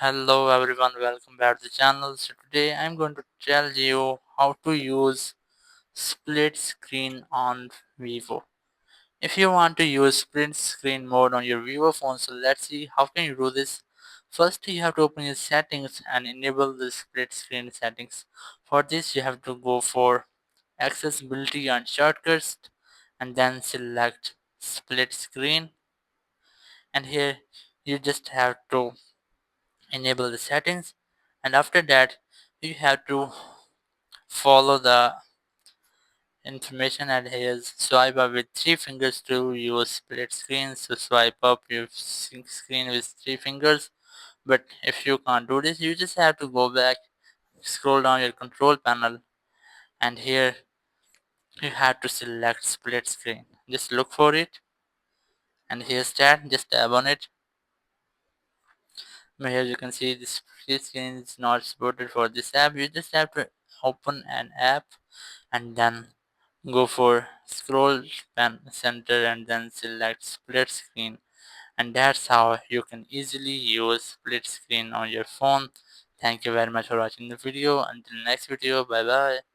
Hello everyone, welcome back to the channel. So today I'm going to tell you how to use split screen on Vivo. If you want to use split screen mode on your Vivo phone, so let's see how can you do this. First you have to open your settings and enable the split screen settings. For this you have to go for accessibility and shortcuts and then select split screen, and here you just have to enable the settings, and after that you have to follow the information, and here's swipe up with three fingers to use split screen. So swipe up your screen with three fingers, but if you can't do this you just have to go back, scroll down your control panel, and here you have to select split screen. Just look for it, and here's that, just tap on it. Now here you can see this split screen is not supported for this app. You just have to open an app and then go for scroll pen center and then select split screen, and that's how you can easily use split screen on your phone. Thank you very much for watching the video. Until next video, bye bye.